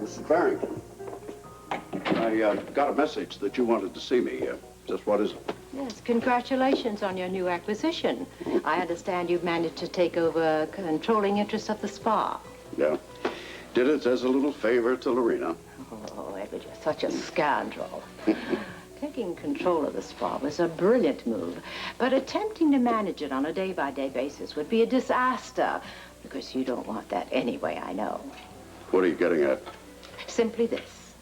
Mrs. Barrington. I got a message that you wanted to see me. Just what is it? Yes, congratulations on your new acquisition. I understand you've managed to take over controlling interest of the spa. Yeah. Did it as a little favor to Lorena. Oh, Edward, you're such a scoundrel. Taking control of the spa was a brilliant move, but attempting to manage it on a day-by-day basis would be a disaster, because you don't want that anyway, I know. What are you getting at? Simply this.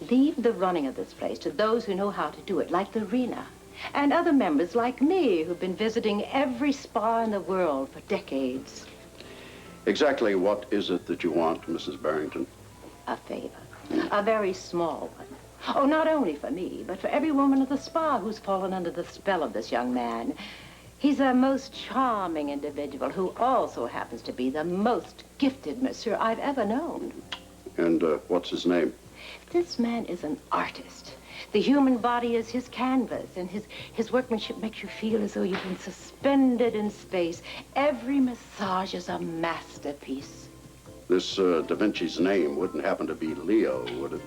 Leave the running of this place to those who know how to do it, like Lorena, and other members like me who've been visiting every spa in the world for decades. Exactly what is it that you want, Mrs. Barrington? A favor. A very small one. Oh, not only for me, but for every woman at the spa who's fallen under the spell of this young man. He's a most charming individual who also happens to be the most gifted monsieur I've ever known. And what's his name? This man is an artist. The human body is his canvas, and his workmanship makes you feel as though you've been suspended in space. Every massage is a masterpiece. This Da Vinci's name wouldn't happen to be Leo, would it?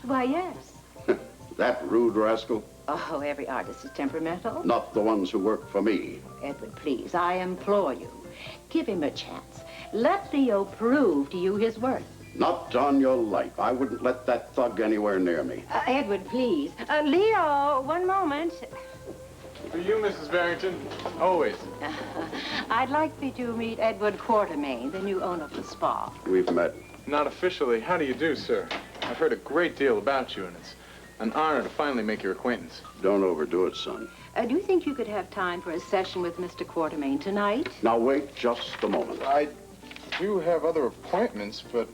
Why, yes. That rude rascal? Oh, every artist is temperamental. Not the ones who work for me. Edward, please, I implore you. Give him a chance. Let Leo prove to you his worth. Not on your life. I wouldn't let that thug anywhere near me. Edward, please. Leo, one moment. For you, Mrs. Barrington, always. I'd like you to meet Edward Quartermain, the new owner of the spa. We've met. Not officially. How do you do, sir? I've heard a great deal about you, and it's an honor to finally make your acquaintance. Don't overdo it, son. Do you think you could have time for a session with Mr. Quartermain tonight? Now, wait just a moment. I do have other appointments, but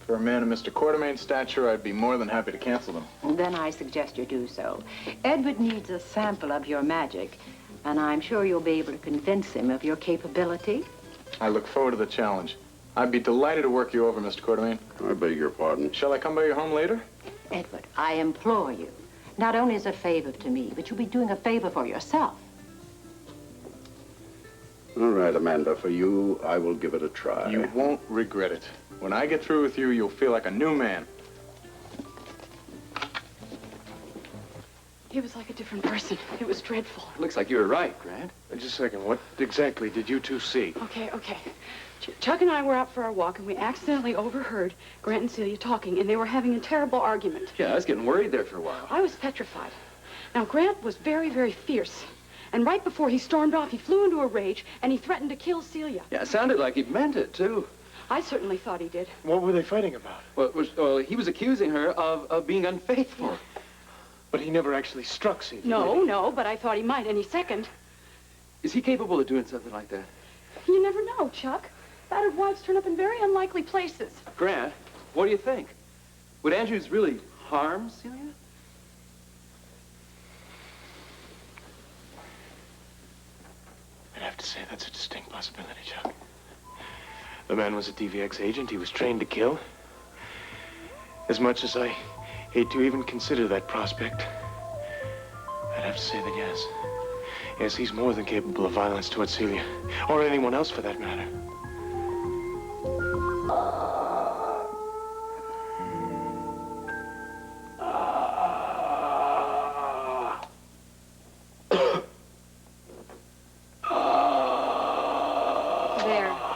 for a man of Mr. Quartermain's stature, I'd be more than happy to cancel them. Then I suggest you do so. Edward needs a sample of your magic, and I'm sure you'll be able to convince him of your capability. I look forward to the challenge. I'd be delighted to work you over, Mr. Quartermain. I beg your pardon. Shall I come by your home later? Edward, I implore you, not only as a favor to me, but you'll be doing a favor for yourself. All right, Amanda, for you, I will give it a try. You won't regret it. When I get through with you, you'll feel like a new man. He was like a different person. It was dreadful. Looks like you were right, Grant. Just a second. What exactly did you two see? Okay. Chuck and I were out for our walk, and we accidentally overheard Grant and Celia talking, and they were having a terrible argument. Yeah, I was getting worried there for a while. I was petrified. Now, Grant was very, very fierce. And right before he stormed off, he flew into a rage, and he threatened to kill Celia. Yeah, it sounded like he meant it, too. I certainly thought he did. What were they fighting about? Well, he was accusing her of being unfaithful. But he never actually struck Celia. No, but I thought he might any second. Is he capable of doing something like that? You never know, Chuck. Battered wives turn up in very unlikely places. Grant, what do you think? Would Andrews really harm Celia? I'd have to say that's a distinct possibility, Chuck. The man was a DVX agent. He was trained to kill. As much as I hate to even consider that prospect, I'd have to say that yes. Yes, he's more than capable of violence towards Celia, or anyone else for that matter.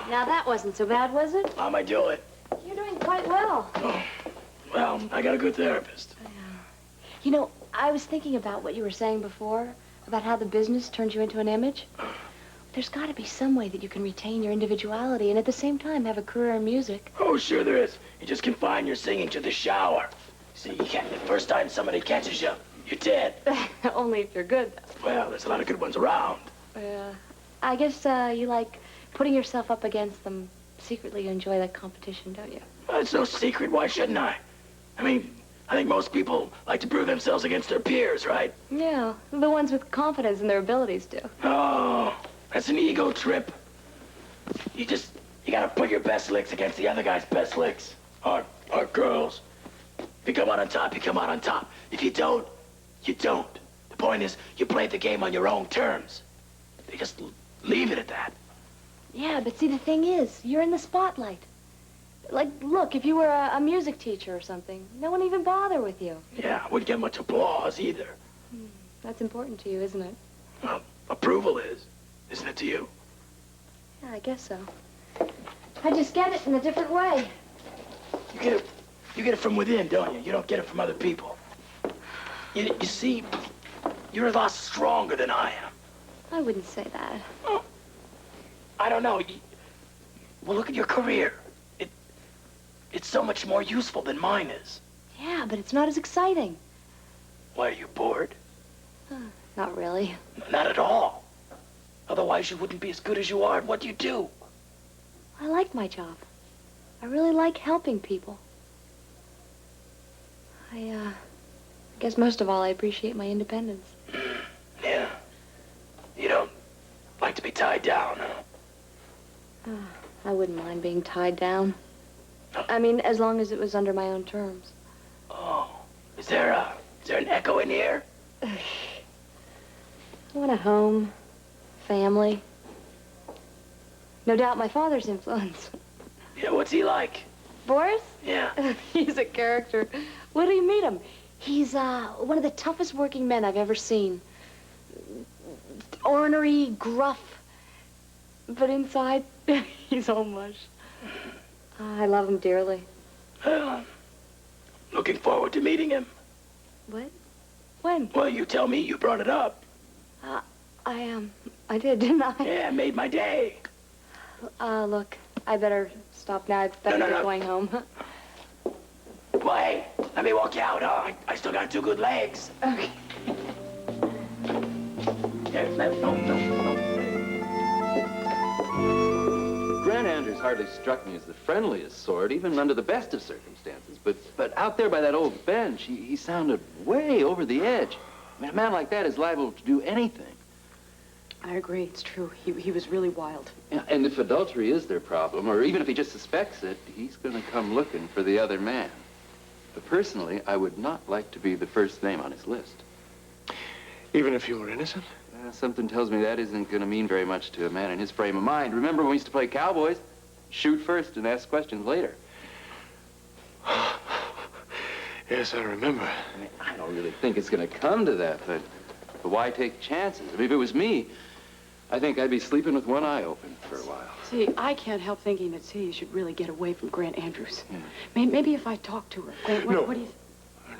Now, that wasn't so bad, was it? How am I doing? You're doing quite well. Oh, well, I got a good therapist. You know, I was thinking about what you were saying before, about how the business turns you into an image. There's got to be some way that you can retain your individuality and at the same time have a career in music. Oh, sure there is. You just confine your singing to the shower. See, you can't. The first time somebody catches you, you're dead. Only if you're good, though. Well, there's a lot of good ones around. I guess you like putting yourself up against them. Secretly, you enjoy that competition, don't you? Well, it's no secret. Why shouldn't I? I mean, I think most people like to prove themselves against their peers, right? Yeah, the ones with confidence in their abilities do. Oh, that's an ego trip. You gotta put your best licks against the other guy's best licks. Or girls. If you come out on top, you come out on top. If you don't, you don't. The point is, you play the game on your own terms. You just leave it at that. Yeah, but see, the thing is, you're in the spotlight. Like, look, if you were a music teacher or something, no one even bother with you. Yeah, I wouldn't get much applause either. That's important to you, isn't it? Well, approval is. Isn't it to you? Yeah, I guess so. I just get it in a different way. You get it from within, don't you? You don't get it from other people. You see, you're a lot stronger than I am. I wouldn't say that. Oh, I don't know. Well, look at your career. It's so much more useful than mine is. Yeah, but it's not as exciting. Why, are you bored? Not really. Not at all. Otherwise, you wouldn't be as good as you are at what you do. I like my job. I really like helping people. I guess most of all, I appreciate my independence. Yeah. You don't like to be tied down, huh? I wouldn't mind being tied down. I mean, as long as it was under my own terms. Oh, is there an echo in here? I want a home, family. No doubt my father's influence. Yeah, what's he like? Boris? Yeah. He's a character. Where do you meet him? He's one of the toughest working men I've ever seen. Ornery, gruff. But inside, he's all mush. I love him dearly. Well, looking forward to meeting him. What? When? Well, you tell me you brought it up. I did, didn't I? Yeah, made my day. Look, I better stop now. I better No. get going home. Well, hey, let me walk you out, huh? I still got 2 good legs. Okay. Yeah, no. Grant Andrews hardly struck me as the friendliest sort, even under the best of circumstances. But out there by that old bench, he sounded way over the edge. I mean, a man like that is liable to do anything. I agree, it's true. He was really wild. Yeah, and if adultery is their problem, or even if he just suspects it, he's going to come looking for the other man. But personally, I would not like to be the first name on his list. Even if you were innocent? Something tells me that isn't going to mean very much to a man in his frame of mind. Remember when we used to play cowboys? Shoot first and ask questions later. Yes, I remember. I mean, I don't really think it's going to come to that, but why take chances? I mean, if it was me, I think I'd be sleeping with one eye open for a while. See, I can't help thinking that Celia should really get away from Grant Andrews. Yeah. Maybe if I talk to her. Grant, what do you...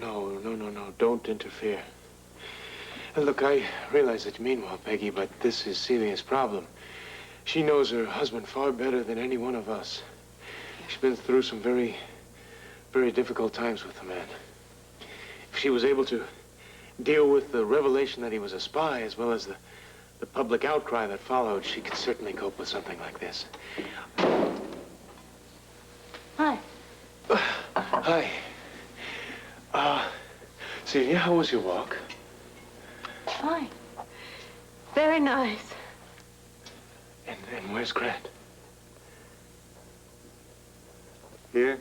No, don't interfere. And look, I realize that you mean well, Peggy, but this is Celia's problem. She knows her husband far better than any one of us. She's been through some very, very difficult times with the man. If she was able to deal with the revelation that he was a spy, as well as the public outcry that followed, she could certainly cope with something like this. Hi. Hi. Celia, how was your walk? Fine. Very nice. And where's Grant? Here.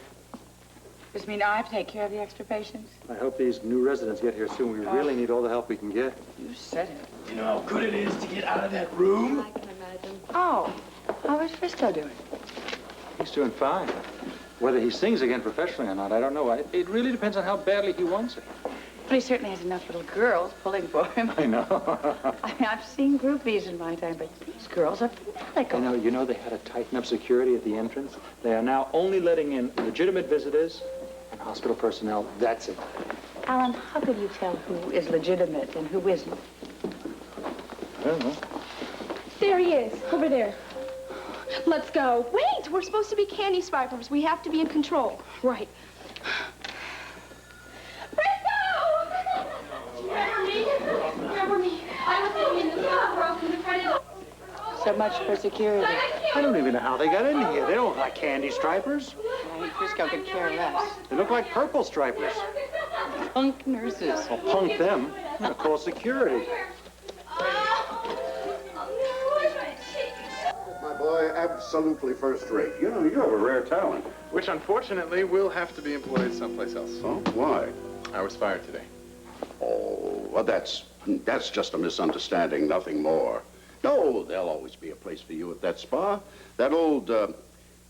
Does it mean I have to take care of the extra patients? I hope these new residents get here soon. We really need all the help we can get. You said it. You know how good it is to get out of that room? I can imagine. Oh, how is Frisco doing? He's doing fine. Whether he sings again professionally or not, I don't know. It really depends on how badly he wants it. But he certainly has enough little girls pulling for him. I know. I mean, I've seen groupies in my time, but these girls are fanatical. You know they had to tighten up security at the entrance. They are now only letting in legitimate visitors and hospital personnel. That's it. Alan, how could you tell who is legitimate and who isn't? I don't know. There he is, over there. Let's go. Wait, we're supposed to be candy swipers. We have to be in control. Right. Remember me. I was living in the top row from the front of So much for security. I don't even know how they got in here. They don't look like candy stripers. I think Frisco could care less. They look like purple stripers. Punk nurses. Well, punk them. I'm gonna call security. My boy, absolutely first rate. You know, you have a rare talent. Which, unfortunately, will have to be employed someplace else. Oh, why? I was fired today. Oh, well, that's just a misunderstanding, nothing more. No, there'll always be a place for you at that spa. That old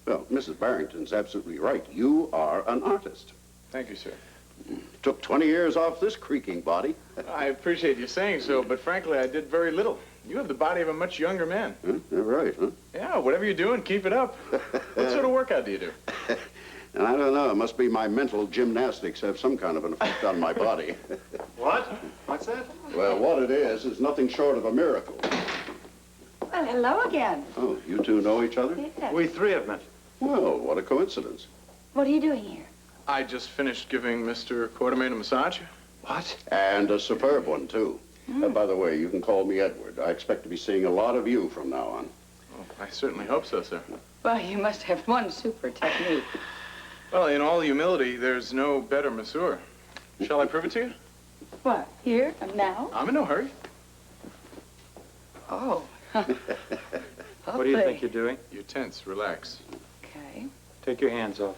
Well, Mrs. Barrington's absolutely right. You are an artist. Thank you, sir. Took 20 years off this creaking body. I appreciate you saying so, but frankly, I did very little. You have the body of a much younger man. Huh? You're right, huh? Yeah, whatever you're doing, keep it up. What sort of workout do you do? And I don't know, it must be my mental gymnastics have some kind of an effect on my body. What? What's that? Well, what it is nothing short of a miracle. Well, hello again. Oh, you two know each other? Yes. We three have met. Well, what a coincidence. What are you doing here? I just finished giving Mr. Quartermain a massage. What? And a superb one, too. By the way, you can call me Edward. I expect to be seeing a lot of you from now on. Oh, I certainly hope so, sir. Well, you must have one super technique. Well, in all humility, there's no better masseur. Shall I prove it to you? What, here and now? I'm in no hurry. Oh. What do you think you're doing? You're tense. Relax. Okay. Take your hands off.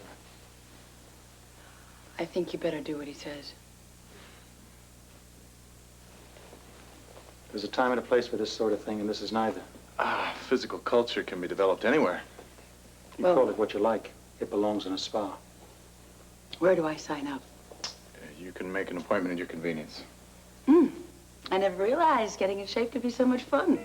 I think you better do what he says. There's a time and a place for this sort of thing, and this is neither. Ah, physical culture can be developed anywhere. You call it what you like. It belongs in a spa. Where do I sign up? You can make an appointment at your convenience. I never realized getting in shape could be so much fun.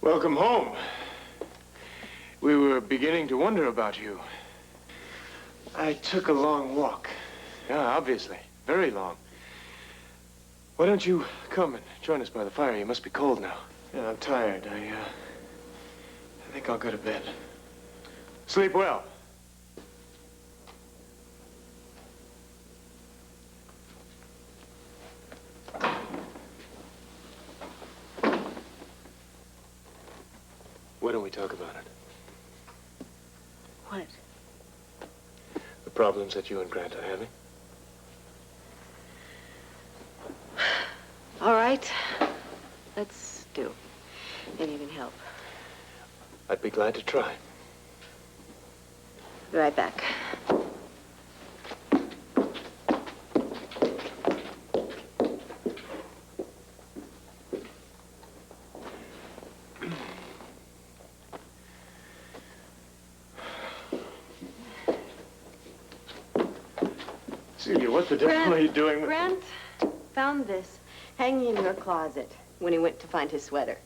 Welcome home. We were beginning to wonder about you. I took a long walk. Yeah, obviously. Very long. Why don't you come and join us by the fire? You must be cold now. Yeah, I'm tired. I think I'll go to bed. Sleep well. Why don't we talk about it? What? The problems that you and Grant are having? All right. Let's do. Maybe you can help. I'd be glad to try. Be right back. Celia, what the devil are you doing with... Grant found this hanging in your closet when he went to find his sweater.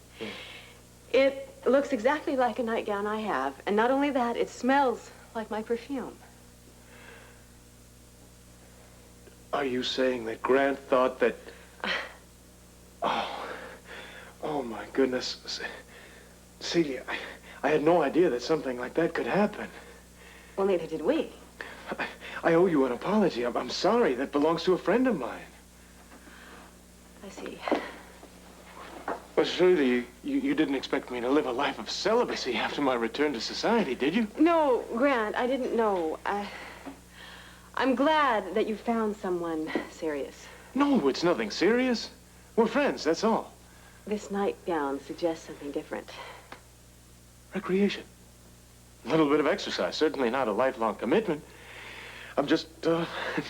It looks exactly like a nightgown I have. And not only that, it smells like my perfume. Are you saying that Grant thought that... Oh, my goodness. Celia, I had no idea that something like that could happen. Well, neither did we. I owe you an apology. I'm sorry. That belongs to a friend of mine. I see. Well, surely you didn't expect me to live a life of celibacy after my return to society, did you? No, Grant, I didn't know. I'm glad that you found someone serious. No, it's nothing serious. We're friends, that's all. This nightgown suggests something different. Recreation. A little bit of exercise. Certainly not a lifelong commitment. I'm just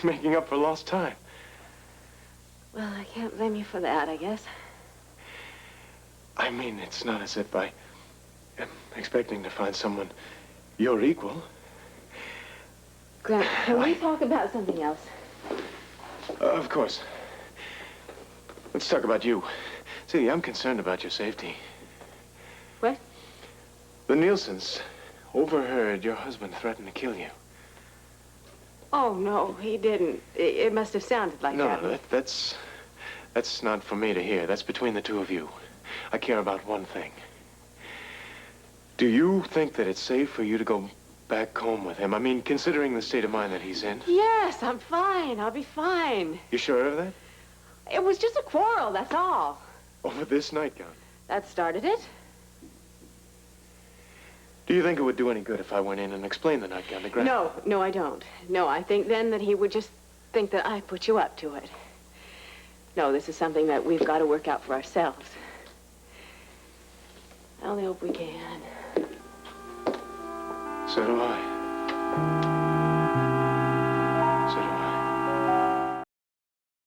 making up for lost time. Well, I can't blame you for that, I guess. I mean, it's not as if I am expecting to find someone your equal. Grant, can we talk about something else? Of course. Let's talk about you. See, I'm concerned about your safety. What? The Nielsen's overheard your husband threaten to kill you. Oh, no, he didn't. It must have sounded like that. No, that's not for me to hear. That's between the two of you. I care about one thing. Do you think that it's safe for you to go back home with him? I mean, considering the state of mind that he's in. Yes, I'm fine. I'll be fine. You sure of that? It was just a quarrel, that's all. Over this nightgown? That started it. Do you think it would do any good if I went in and explained the nightgown to Grant? No, I don't. No, I think then that he would just think that I put you up to it. No, this is something that we've got to work out for ourselves. I only hope we can. So do I.